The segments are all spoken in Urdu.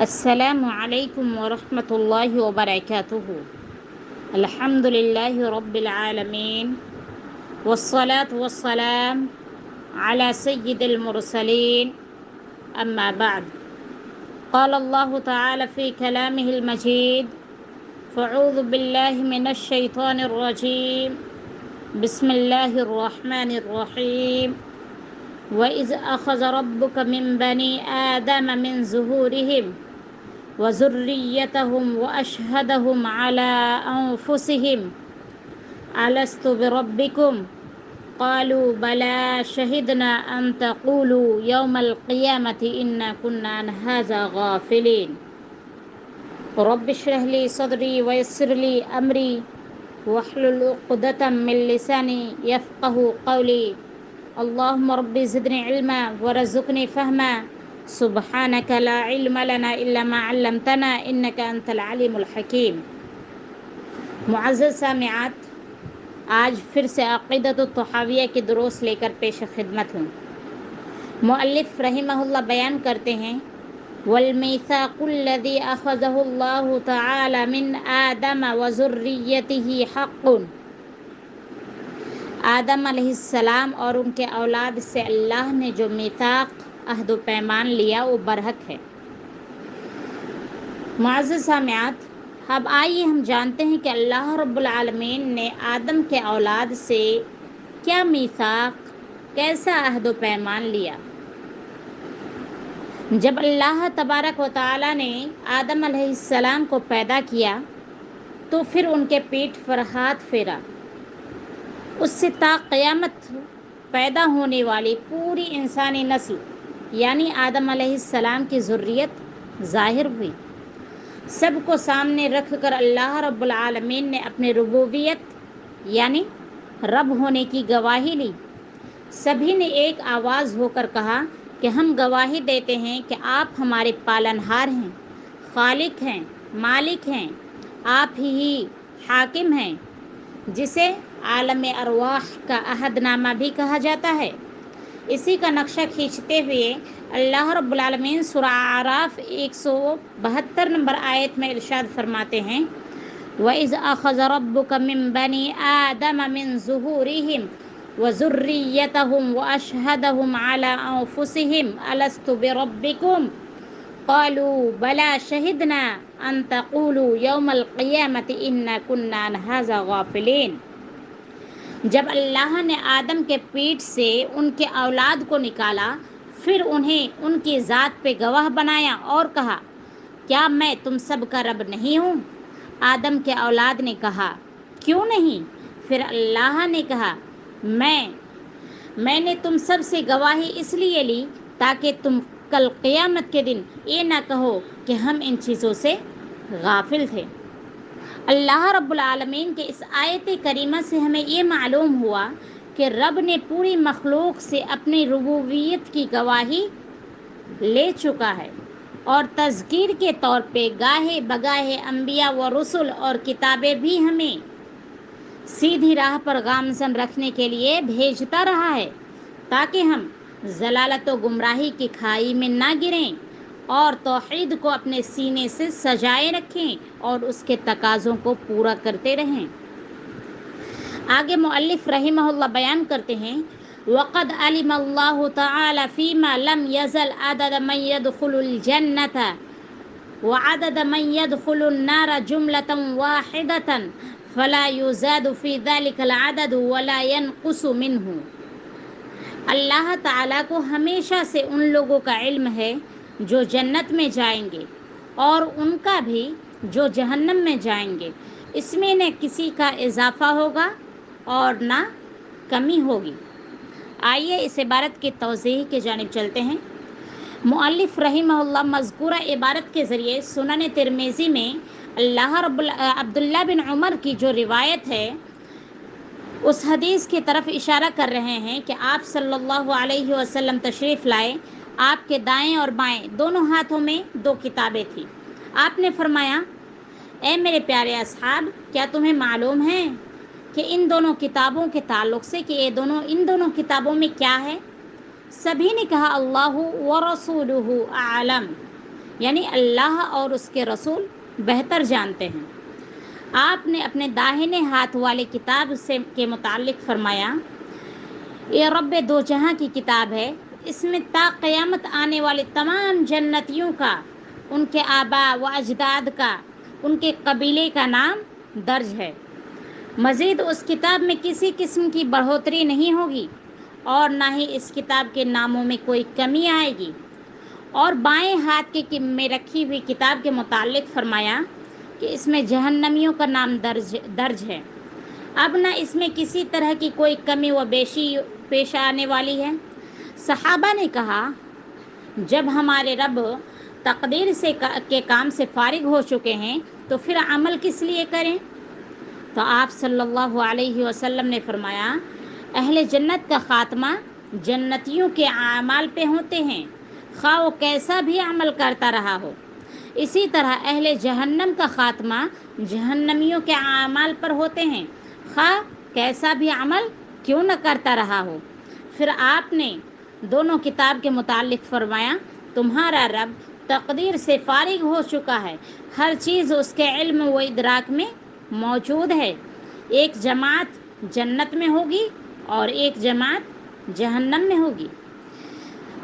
السلام علیکم ورحمۃ اللہ وبرکاتہ۔ الحمد للہ رب العالمین والصلاة والسلام علی سید المرسلین، اما بعد، قال اللہ تعالی فی کلامہ المجید، فاعوذ باللہ من الشیطان الرجیم، بسم اللہ الرحمن الرحیم۔ وَإِذْ أَخَذَ رَبُّكَ مِنْ بَنِي آدَمَ مِنْ ظُهُورِهِمْ وَذُرِّيَّتَهُمْ وَأَشْهَدَهُمْ عَلَىٰ أَنفُسِهِمْ أَلَسْتُ بِرَبِّكُمْ قَالُوا بَلَىٰ شَهِدْنَا أَن تَقُولُوا يَوْمَ الْقِيَامَةِ إِنَّا كُنَّا عَنْ هَٰذَا غَافِلِينَ رَبِّ اشْرَحْ لِي صَدْرِي وَيَسِّرْ لِي أَمْرِي وَاحْلُلْ عُقْدَةً مِّن لِّسَانِي يَفْقَهُوا قَوْلِي اللهم رب زدني علما ورزقني فهما سبحانك لا علم لنا الا ما علمتنا انك انت العليم الحكيم۔ معزز سامعات، آج پھر سے عقیدۃ الطحاویہ کے دروس لے کر پیش خدمت ہوں۔ مؤلف رحمہ اللہ بیان کرتے ہیں، والمیثاق الذی اخذہ اللہ تعالی من آدم وذریتہ حق۔ آدم علیہ السلام اور ان کے اولاد سے اللہ نے جو میثاق، عہد و پیمان لیا، وہ برحق ہے۔ معزز سامعات، اب آئیے ہم جانتے ہیں کہ اللہ رب العالمین نے آدم کے اولاد سے کیا میثاق، کیسا عہد و پیمان لیا۔ جب اللہ تبارک و تعالی نے آدم علیہ السلام کو پیدا کیا تو پھر ان کے پیٹھ پر ہاتھ پھیرا۔ اس سے تا قیامت پیدا ہونے والی پوری انسانی نسل یعنی آدم علیہ السلام کی ذریت ظاہر ہوئی۔ سب کو سامنے رکھ کر اللہ رب العالمین نے اپنی ربوبیت یعنی رب ہونے کی گواہی لی۔ سبھی نے ایک آواز ہو کر کہا کہ ہم گواہی دیتے ہیں کہ آپ ہمارے پالنہار ہیں، خالق ہیں، مالک ہیں، آپ ہی حاکم ہیں، جسے عالم ارواح کا عہد نامہ بھی کہا جاتا ہے۔ اسی کا نقشہ کھینچتے ہوئے اللہ رب العالمین سورہ اعراف 172 نمبر آیت میں ارشاد فرماتے ہیں، وَإِذْ أَخَذَ رَبُّكَ مِنْ بَنِي آدَمَ مِنْ ظُهُورِهِمْ وَذُرِّيَّتَهُمْ وَأَشْهَدَهُمْ عَلَىٰ أَنفُسِهِمْ أَلَسْتُ بِرَبِّكُمْ قَالُوا بَلَىٰ شَهِدْنَا أَن تَقُولُوا يَوْمَ الْقِيَامَةِ إِنَّا كُنَّا عَنْ هَٰذَا غَافِلِينَ۔ جب اللہ نے آدم کے پیٹ سے ان کے اولاد کو نکالا، پھر انہیں ان کی ذات پہ گواہ بنایا اور کہا، کیا میں تم سب کا رب نہیں ہوں؟ آدم کے اولاد نے کہا، کیوں نہیں؟ پھر اللہ نے کہا، میں نے تم سب سے گواہی اس لیے لی تاکہ تم کل قیامت کے دن یہ نہ کہو کہ ہم ان چیزوں سے غافل تھے۔ اللہ رب العالمین کے اس آیت کریمہ سے ہمیں یہ معلوم ہوا کہ رب نے پوری مخلوق سے اپنی ربوبیت کی گواہی لے چکا ہے، اور تذکیر کے طور پہ گاہے بگاہے انبیاء و رسل اور کتابیں بھی ہمیں سیدھی راہ پر گامزن رکھنے کے لیے بھیجتا رہا ہے، تاکہ ہم ضلالت و گمراہی کی کھائی میں نہ گریں اور توحید کو اپنے سینے سے سجائے رکھیں اور اس کے تقاضوں کو پورا کرتے رہیں۔ آگے مؤلف رحمہ اللہ بیان کرتے ہیں، وَقَدْ عَلِمَ اللَّهُ تَعَالَى فِيمَا لَمْ يَزَلْ عَدَدَ مَنْ يَدْخُلُ الْجَنَّةَ وَعَدَدَ مَنْ يَدْخُلُ النَّارَ جُمْلَةً وَاحِدَةً فَلَا يُزَادُ فِي ذَلِكَ الْعَدَدُ وَلَا يَنْقُصُ مِنْهُ۔ اللہ تعالیٰ کو ہمیشہ سے ان لوگوں کا علم ہے جو جنت میں جائیں گے، اور ان کا بھی جو جہنم میں جائیں گے۔ اس میں نہ کسی کا اضافہ ہوگا اور نہ کمی ہوگی۔ آئیے اس عبارت کی توضیح کی جانب چلتے ہیں۔ مؤلف رحمہ اللہ مذکورہ عبارت کے ذریعے سنن ترمذی میں عبداللہ بن عمر کی جو روایت ہے، اس حدیث کی طرف اشارہ کر رہے ہیں کہ آپ صلی اللہ علیہ وسلم تشریف لائے۔ آپ کے دائیں اور بائیں دونوں ہاتھوں میں 2 کتابیں تھیں۔ آپ نے فرمایا، اے میرے پیارے اصحاب، کیا تمہیں معلوم ہے کہ ان دونوں کتابوں کے تعلق سے کہ ان دونوں کتابوں میں کیا ہے؟ سبھی نے کہا، اللہ ورسولہ اعلم، یعنی اللہ اور اس کے رسول بہتر جانتے ہیں۔ آپ نے اپنے داہنے ہاتھ والی کتاب کے متعلق فرمایا، یہ رب دو جہاں کی کتاب ہے، اس میں تا قیامت آنے والے تمام جنتیوں کا، ان کے آباء و اجداد کا، ان کے قبیلے کا نام درج ہے۔ مزید اس کتاب میں کسی قسم کی بڑھوتری نہیں ہوگی اور نہ ہی اس کتاب کے ناموں میں کوئی کمی آئے گی۔ اور بائیں ہاتھ میں رکھی ہوئی کتاب کے متعلق فرمایا کہ اس میں جہنمیوں کا نام درج ہے، اب نہ اس میں کسی طرح کی کوئی کمی و بیشی پیش آنے والی ہے۔ صحابہ نے کہا، جب ہمارے رب تقدیر کے کام سے فارغ ہو چکے ہیں تو پھر عمل کس لیے کریں؟ تو آپ صلی اللہ علیہ وسلم نے فرمایا، اہل جنت کا خاتمہ جنتیوں کے اعمال پہ ہوتے ہیں، خواہ وہ کیسا بھی عمل کرتا رہا ہو۔ اسی طرح اہل جہنم کا خاتمہ جہنمیوں کے اعمال پر ہوتے ہیں، خواہ کیسا بھی عمل کیوں نہ کرتا رہا ہو۔ پھر آپ نے دونوں کتاب کے متعلق فرمایا، تمہارا رب تقدیر سے فارغ ہو چکا ہے، ہر چیز اس کے علم و ادراک میں موجود ہے۔ ایک جماعت جنت میں ہوگی اور ایک جماعت جہنم میں ہوگی۔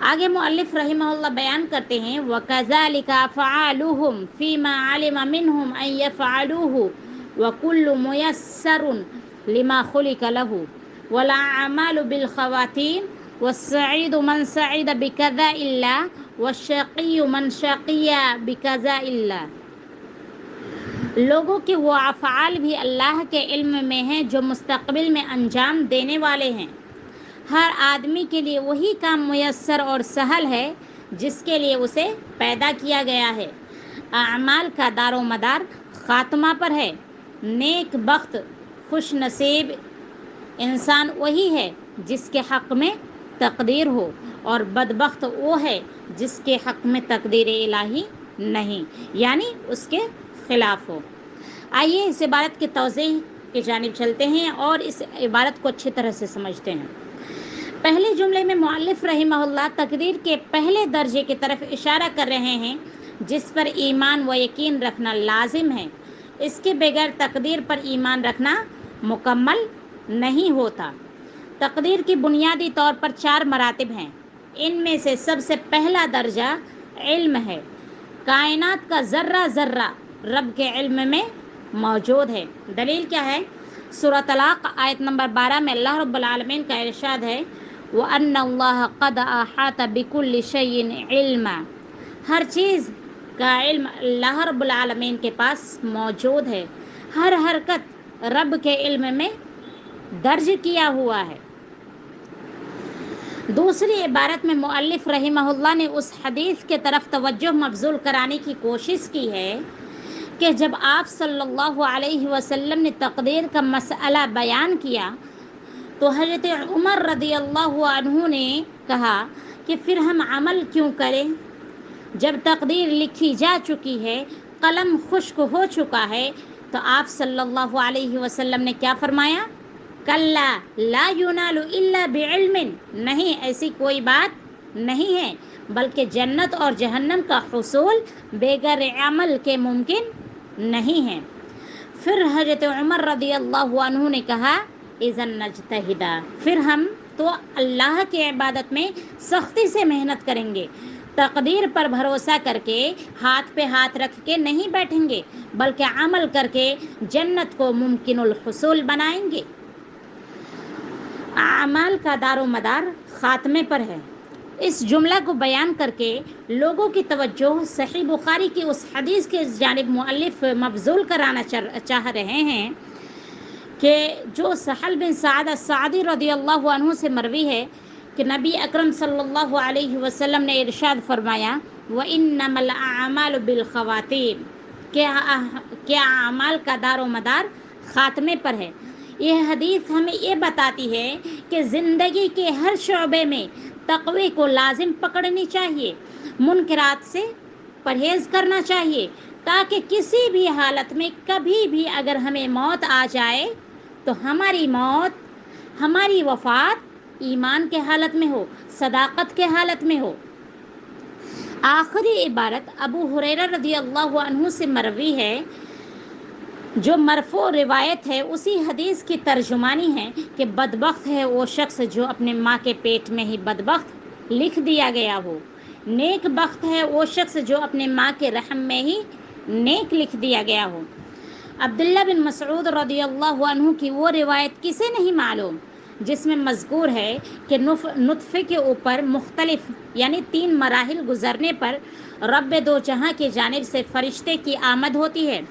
آگے مؤلف رحمہ اللہ بیان کرتے ہیں، وَكَذَلِكَ أَفْعَالُهُمْ فِي مَا عَلِمَ مِنْهُمْ أَنْ يَفْعَلُوهُ وَكُلُّ مُيَسَّرٌ لِمَا خُلِقَ لَهُ وَالْأَعْمَالُ بِالْخَوَاتِيمِ وَالسَّعِيدُ مَنْ سَعِدَ بِقَضَاءِ اللَّهِ وَالشَّقِيُّ مَنْ شَقِيَ بِقَضَاءِ اللَّهِ۔ لوگوں کے وہ افعال بھی اللہ کے علم میں ہیں جو مستقبل میں انجام دینے والے ہیں۔ ہر آدمی کے لیے وہی کام میسر اور سہل ہے جس کے لیے اسے پیدا کیا گیا ہے۔ اعمال کا دار و مدار خاتمہ پر ہے۔ نیک بخت خوش نصیب انسان وہی ہے جس کے حق میں تقدیر ہو، اور بدبخت وہ ہے جس کے حق میں تقدیر الہی نہیں، یعنی اس کے خلاف ہو۔ آئیے اس عبارت کی توضیح کی جانب چلتے ہیں اور اس عبارت کو اچھی طرح سے سمجھتے ہیں۔ پہلے جملے میں مؤلف رحمہ اللہ تقدیر کے پہلے درجے کی طرف اشارہ کر رہے ہیں جس پر ایمان و یقین رکھنا لازم ہے۔ اس کے بغیر تقدیر پر ایمان رکھنا مکمل نہیں ہوتا۔ تقدیر کی بنیادی طور پر 4 مراتب ہیں۔ ان میں سے سب سے پہلا درجہ علم ہے۔ کائنات کا ذرہ ذرہ رب کے علم میں موجود ہے۔ دلیل کیا ہے؟ سورہ طلاق آیت نمبر 12 میں اللہ رب العالمین کا ارشاد ہے، وَأَنَّ اللَّهَ قَدْ أَحَاطَ بِكُلِّ شَيْءٍ عِلْمًا۔ ہر چیز کا علم اللہ رب العالمین کے پاس موجود ہے۔ ہر حرکت رب کے علم میں درج کیا ہوا ہے۔ دوسری عبارت میں مؤلف رحمہ اللہ نے اس حدیث کے طرف توجہ مبذول کرانے کی کوشش کی ہے کہ جب آپ صلی اللہ علیہ وسلم نے تقدیر کا مسئلہ بیان کیا تو حضرت عمر رضی اللہ عنہ نے کہا کہ پھر ہم عمل کیوں کریں؟ جب تقدیر لکھی جا چکی ہے، قلم خشک ہو چکا ہے، تو آپ صلی اللہ علیہ وسلم نے کیا فرمایا؟ کلا لا ینال الا بعلم، نہیں، ایسی کوئی بات نہیں ہے، بلکہ جنت اور جہنم کا حصول بغیر عمل کے ممکن نہیں ہے۔ پھر حضرت عمر رضی اللہ عنہ نے کہا، اذن نجتہد، پھر ہم تو اللہ کی عبادت میں سختی سے محنت کریں گے، تقدیر پر بھروسہ کر کے ہاتھ پہ ہاتھ رکھ کے نہیں بیٹھیں گے، بلکہ عمل کر کے جنت کو ممکن الحصول بنائیں گے۔ اعمال کا دار و مدار خاتمے پر ہے۔ اس جملہ کو بیان کر کے لوگوں کی توجہ صحیح بخاری کی اس حدیث کے جانب مؤلف مبذول کرانا چاہ رہے ہیں کہ جو سہل بن سعد الساعدی رضی اللہ عنہ سے مروی ہے کہ نبی اکرم صلی اللہ علیہ وسلم نے ارشاد فرمایا، وَإِنَّمَا الْأَعْمَالُ بِالْخَوَاتِيمِ، کہ اعمال کا دار و مدار خاتمے پر ہے۔ یہ حدیث ہمیں یہ بتاتی ہے کہ زندگی کے ہر شعبے میں تقوی کو لازم پکڑنی چاہیے، منکرات سے پرہیز کرنا چاہیے، تاکہ کسی بھی حالت میں کبھی بھی اگر ہمیں موت آ جائے تو ہماری موت، ہماری وفات ایمان کے حالت میں ہو، صداقت کے حالت میں ہو۔ آخری عبارت ابو ہریرہ رضی اللہ عنہ سے مروی ہے، جو مرفوع روایت ہے، اسی حدیث کی ترجمانی ہے کہ بدبخت ہے وہ شخص جو اپنے ماں کے پیٹ میں ہی بدبخت لکھ دیا گیا ہو، نیک بخت ہے وہ شخص جو اپنے ماں کے رحم میں ہی نیک لکھ دیا گیا ہو۔ عبداللہ بن مسعود رضی اللہ عنہ کی وہ روایت کسے نہیں معلوم جس میں مذکور ہے کہ نطفے کے اوپر مختلف یعنی 3 مراحل گزرنے پر رب دو جہاں کی جانب سے فرشتے کی آمد ہوتی ہے،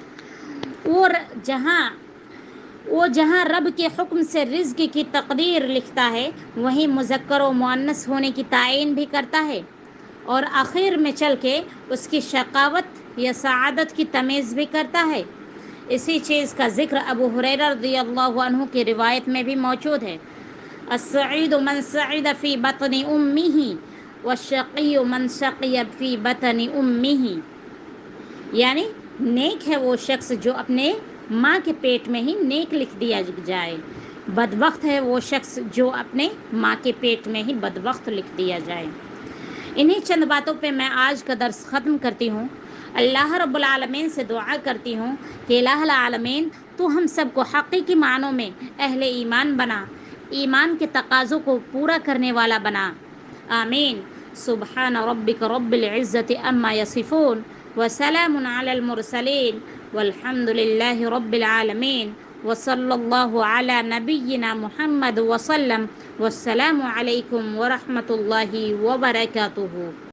وہ جہاں رب کے حکم سے رزق کی تقدیر لکھتا ہے، وہیں مذکر و مؤنث ہونے کی تعین بھی کرتا ہے، اور آخر میں چل کے اس کی شقاوت یا سعادت کی تمیز بھی کرتا ہے۔ اسی چیز کا ذکر ابو ہریرہ رضی اللہ عنہ کی روایت میں بھی موجود ہے۔ السعید من سعد فی بطن امہ والشقی من شقی فی بطن امہ، یعنی نیک ہے وہ شخص جو اپنے ماں کے پیٹ میں ہی نیک لکھ دیا جائے، بدبخت ہے وہ شخص جو اپنے ماں کے پیٹ میں ہی بدبخت لکھ دیا جائے۔ انہی چند باتوں پہ میں آج کا درس ختم کرتی ہوں۔ اللہ رب العالمین سے دعا کرتی ہوں کہ الہ العالمین تو ہم سب کو حقیقی معنوں میں اہل ایمان بنا، ایمان کے تقاضوں کو پورا کرنے والا بنا، آمین۔ سبحان ربک رب العزت عما یصفون وسلام علی المرسلین والحمد للہ رب العالمین وصلی اللہ علی نبینا محمد وسلم، والسلام علیکم ورحمۃ اللہ وبرکاتہ۔